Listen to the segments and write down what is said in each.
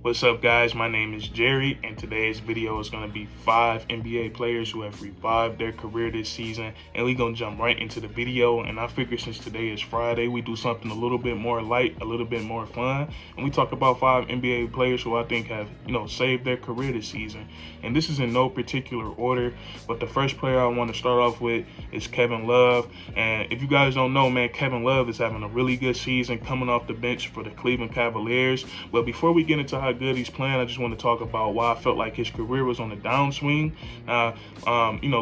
What's up, guys? My name is Jerry, and today's video is going to be 5 NBA players who have revived their career this season. And we're going to jump right into the video. And I figure since today is Friday, we do something a little bit more light, a little bit more fun. And we talk about 5 NBA players who I think have, saved their career this season. And this is in no particular order, but the first player I want to start off with is Kevin Love. And if you guys don't know, man, Kevin Love is having a really good season coming off the bench for the Cleveland Cavaliers. But before we get into how good he's playing, I just want to talk about why I felt like his career was on the downswing.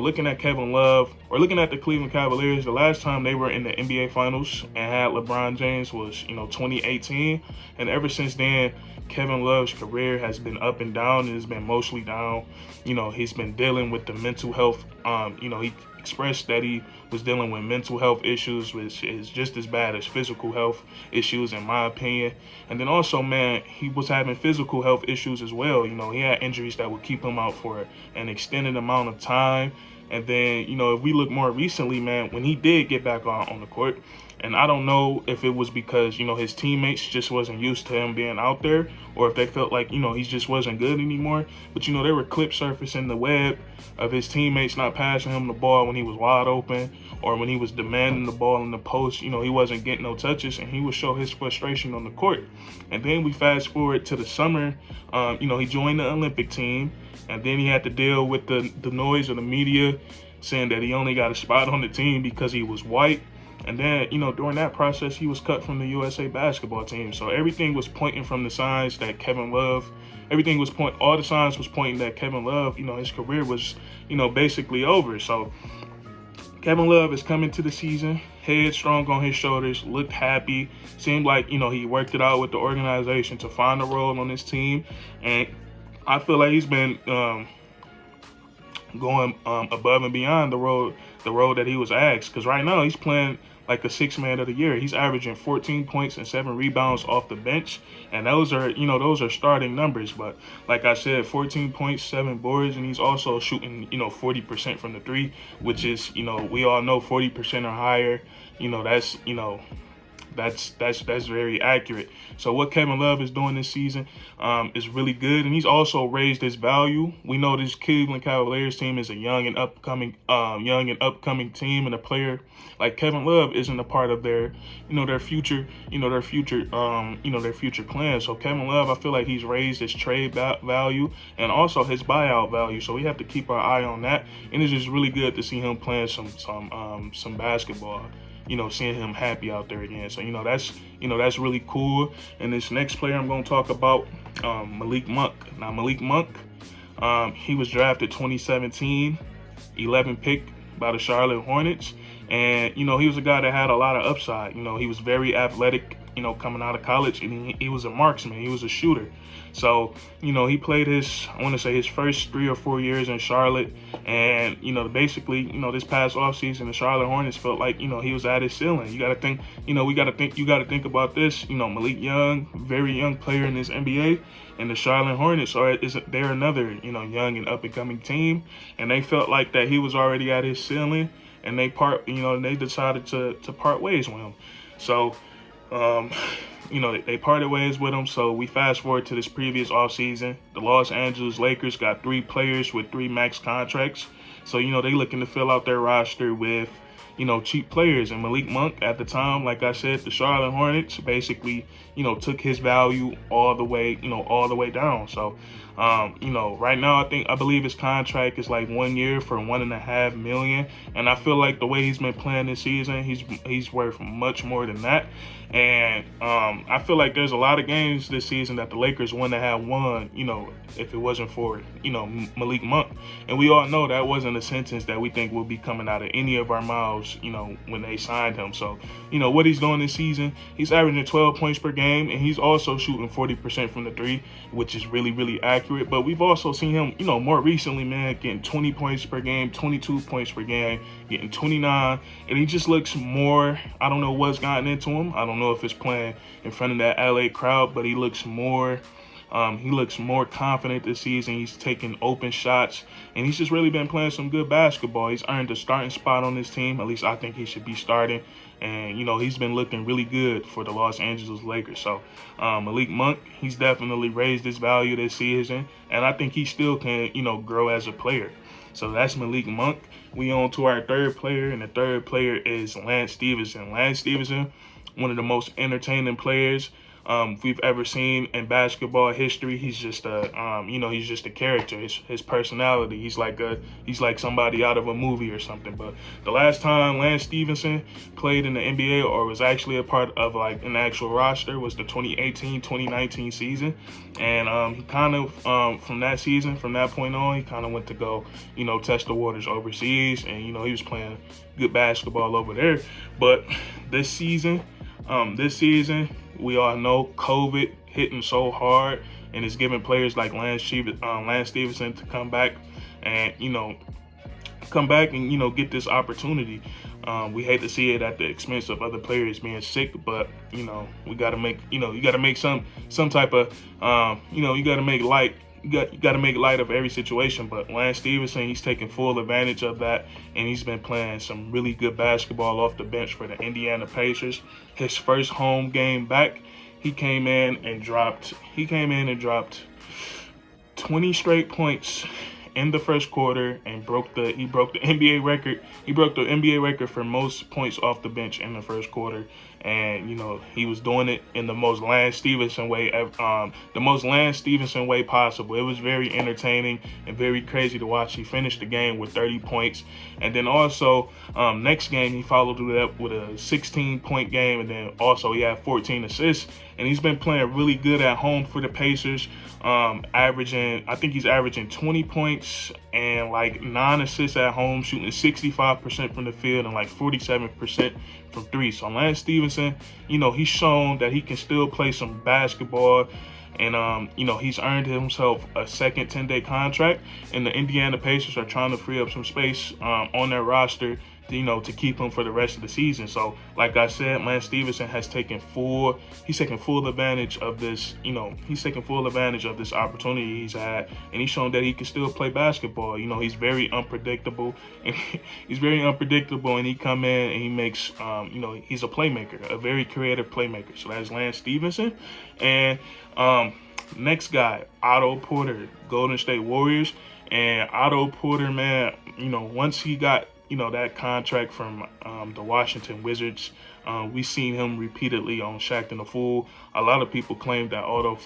Looking at Kevin Love or looking at the Cleveland Cavaliers, the last time they were in the NBA Finals and had LeBron James was 2018, and ever since then, Kevin Love's career has been up and down, and it's been mostly down. He's been dealing with the mental health. He expressed that he was dealing with mental health issues, which is just as bad as physical health issues, in my opinion. And then also, man, he was having physical health issues as well. He had injuries that would keep him out for an extended amount of time. And then, if we look more recently, man, when he did get back on the court, and I don't know if it was because, his teammates just wasn't used to him being out there, or if they felt like, he just wasn't good anymore. But, there were clips surfacing the web of his teammates not passing him the ball when he was wide open, or when he was demanding the ball in the post. He wasn't getting no touches, and he would show his frustration on the court. And then we fast forward to the summer. He joined the Olympic team, and then he had to deal with the noise of the media saying that he only got a spot on the team because he was white. And then, during that process, he was cut from the USA basketball team. So everything was pointing from the signs that all the signs was pointing that Kevin Love, his career was, basically over. So Kevin Love is coming to the season, head strong on his shoulders, looked happy, seemed like, he worked it out with the organization to find a role on this team. And I feel like he's been going above and beyond the role that he was asked, because right now he's playing like a 6th man of the year. He's averaging 14 points and 7 rebounds off the bench, and those are starting numbers. But like I said, 14 points, 7 boards, and he's also shooting 40% from the three, which is we all know 40% or higher. That's very accurate. So what Kevin Love is doing this season is really good, and he's also raised his value. We know this Cleveland Cavaliers team is a young and upcoming team, and a player like Kevin Love isn't a part of their future plans. So Kevin Love, I feel like he's raised his trade value and also his buyout value. So we have to keep our eye on that, and it's just really good to see him playing some basketball. Seeing him happy out there again. So, that's really cool. And this next player I'm going to talk about, Malik Monk. Now, Malik Monk, he was drafted 2017, 11th pick by the Charlotte Hornets. And, he was a guy that had a lot of upside. He was very athletic, coming out of college, and he was a marksman. He was a shooter. So, he played his first 3 or 4 years in Charlotte. And, basically, this past offseason, the Charlotte Hornets felt like, he was at his ceiling. You got to think about this. Malik Young, very young player in this NBA. And the Charlotte Hornets they're another, young and up and coming team. And they felt like that he was already at his ceiling. And they decided to part ways with him. So, they parted ways with him. So we fast forward to this previous offseason. The Los Angeles Lakers got 3 players with 3 max contracts. So, they looking to fill out their roster with, cheap players. And Malik Monk, at the time, like I said, the Charlotte Hornets basically, took his value all the way down. So, right now, I believe his contract is like 1 year for $1.5 million. And I feel like the way he's been playing this season, he's worth much more than that. And I feel like there's a lot of games this season that the Lakers wouldn't have won, if it wasn't for, Malik Monk. And we all know that wasn't a sentence that we think will be coming out of any of our mouths, when they signed him. So, what he's doing this season, he's averaging 12 points per game, and he's also shooting 40% from the three, which is really, really accurate. But we've also seen him, more recently, man, getting 20 points per game, 22 points per game, getting 29, and he just looks more, I don't know what's gotten into him. I don't know if it's playing in front of that LA crowd, but he looks more confident this season. He's taking open shots, and he's just really been playing some good basketball. He's earned a starting spot on this team. At least I think he should be starting. and he's been looking really good for the Los Angeles Lakers. So Malik Monk, he's definitely raised his value this season, and I think he still can grow as a player. So that's Malik Monk. We on to our third player, and the third player is Lance Stephenson. Lance Stephenson, one of the most entertaining players we've ever seen in basketball history. He's just he's just a character. His personality. He's like somebody out of a movie or something. But the last time Lance Stephenson played in the NBA or was actually a part of like an actual roster was the 2018-2019 season, and he kind of from that point on, he kind of went to go test the waters overseas, and he was playing good basketball over there. But this season, we all know COVID hitting so hard, and it's giving players like Lance Stephenson to come back and get this opportunity. We hate to see it at the expense of other players being sick, but we got to make you got to make some type of you got to make light. You got to make light of every situation, but Lance Stephenson, he's taking full advantage of that, and he's been playing some really good basketball off the bench for the Indiana Pacers. His first home game back, he came in and dropped 20 straight points in the first quarter and broke the NBA record. He broke the NBA record for most points off the bench in the first quarter. And he was doing it in the most Lance Stephenson way, possible. It was very entertaining and very crazy to watch. He finished the game with 30 points, and then also next game he followed it up with a 16-point game, and then also he had 14 assists. And he's been playing really good at home for the Pacers, averaging 20 points and like 9 assists at home, shooting 65% from the field and like 47% from three. So Lance Stephenson, he's shown that he can still play some basketball, and he's earned himself a second 10-day contract, and the Indiana Pacers are trying to free up some space on their roster to keep him for the rest of the season. So like I said, Lance Stephenson has taken full advantage of this, he's taking full advantage of this opportunity he's had, and he's shown that he can still play basketball. He's very unpredictable, and and he come in and he makes, he's a playmaker, a very creative playmaker. So that's Lance Stephenson. And next guy, Otto Porter, Golden State Warriors. And Otto Porter, man, once he got that contract from the Washington Wizards, we seen him repeatedly on Shaq and the Fool. A lot of people claim that Otto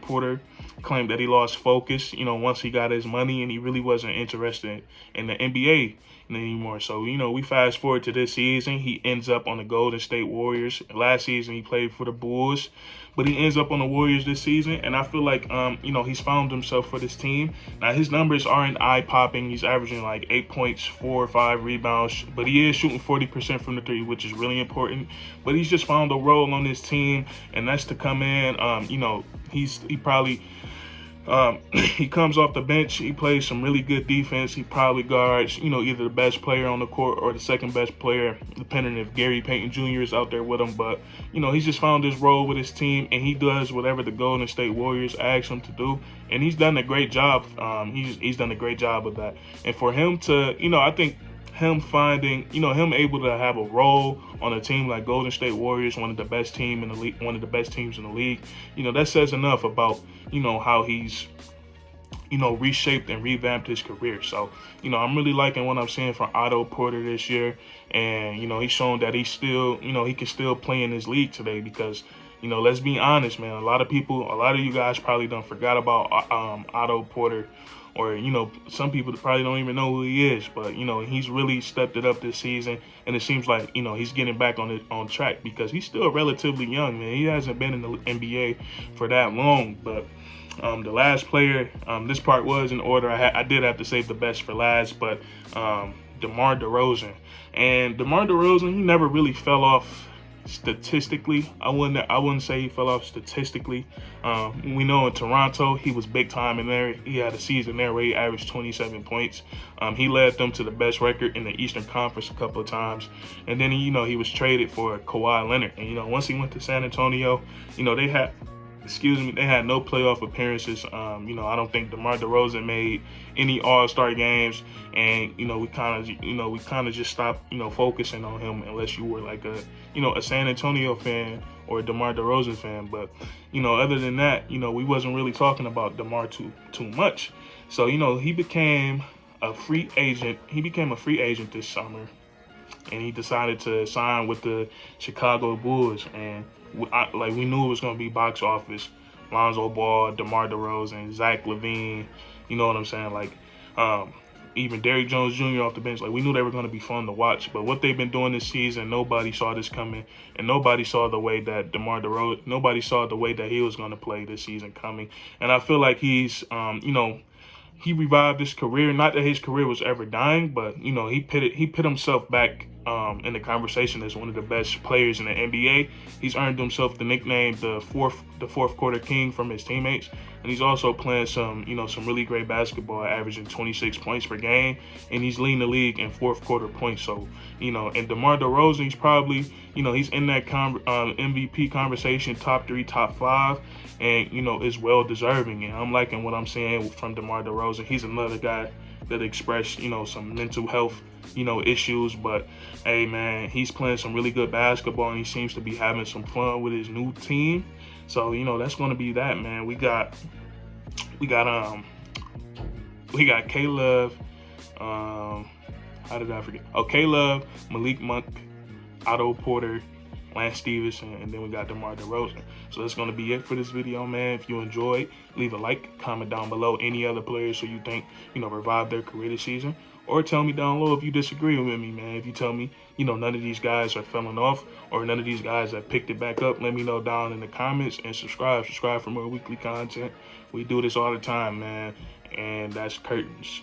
Porter claimed that he lost focus, once he got his money, and he really wasn't interested in the NBA anymore. So, we fast forward to this season. He ends up on the Golden State Warriors. Last season, he played for the Bulls, but he ends up on the Warriors this season, and I feel like, he's found himself for this team. Now, his numbers aren't eye-popping. He's averaging like 8 points, 4 or 5 rebounds, but he is shooting 40% from the three, which is really important. But he's just found a role on this team, and that's to come in. He comes off the bench. He plays some really good defense. He probably guards, either the best player on the court or the second best player, depending if Gary Payton Jr. is out there with him. But, he's just found his role with his team, and he does whatever the Golden State Warriors ask him to do. And he's done a great job. He's done a great job with that. And for him to, I think him finding, him able to have a role on a team like Golden State Warriors, one of the best teams in the league, that says enough about, how he's, reshaped and revamped his career. So, I'm really liking what I'm seeing from Otto Porter this year. And, he's shown that he's still, he can still play in this league today because, let's be honest, man, a lot of you guys probably done forgot about Otto Porter, or, some people probably don't even know who he is, but, he's really stepped it up this season, and it seems like, he's getting back on track because he's still relatively young, man. He hasn't been in the NBA for that long, but the last player, this part was in order. I did have to save the best for last, but DeMar DeRozan. And DeMar DeRozan, he never really fell off statistically. I wouldn't say he fell off statistically. We know in Toronto he was big time in there. He had a season there where he averaged 27 points. He led them to the best record in the Eastern Conference a couple of times, and then he was traded for Kawhi Leonard. And once he went to San Antonio, they had excuse me, they had no playoff appearances. You know, I don't think DeMar DeRozan made any All-Star games, and you know, we kind of just stopped, you know, focusing on him unless you were like a, you know, a San Antonio fan or a DeMar DeRozan fan. But you know, other than that, you know, we wasn't really talking about DeMar too much. So you know, he became a free agent. He became a free agent this summer, and he decided to sign with the Chicago Bulls. And like we knew it was going to be box office. Lonzo Ball, DeMar DeRozan, Zach LaVine, you know what I'm saying? Like, even Derrick Jones Jr. off the bench. Like, we knew they were going to be fun to watch. But what they've been doing this season, nobody saw this coming, and nobody saw the way that nobody saw the way that he was going to play this season coming. And I feel like he's, you know, he revived his career. Not that his career was ever dying, but you know, he put himself back in the conversation as one of the best players in the NBA. He's earned himself the nickname the fourth quarter king from his teammates, and he's also playing some really great basketball, averaging 26 points per game, and he's leading the league in fourth quarter points. So you know, and DeMar DeRozan, he's probably, you know, he's in that MVP conversation, top 3, top 5, and you know, is well deserving. And I'm liking what I'm seeing from DeMar DeRozan. He's another guy that expressed, you know, some mental health, you know, issues, but hey man, he's playing some really good basketball, and he seems to be having some fun with his new team. So you know, that's going to be that, man. We got K-Love, how did I forget? Oh, K-Love, Malik Monk, Otto Porter, Lance Stephenson, and then we got DeMar DeRozan. So that's going to be it for this video, man. If you enjoyed, leave a like, comment down below any other players who you think, you know, revived their career this season. Or tell me down below if you disagree with me, man. If you tell me, you know, none of these guys are falling off, or none of these guys have picked it back up, let me know down in the comments, and subscribe for more weekly content. We do this all the time, man. And that's curtains.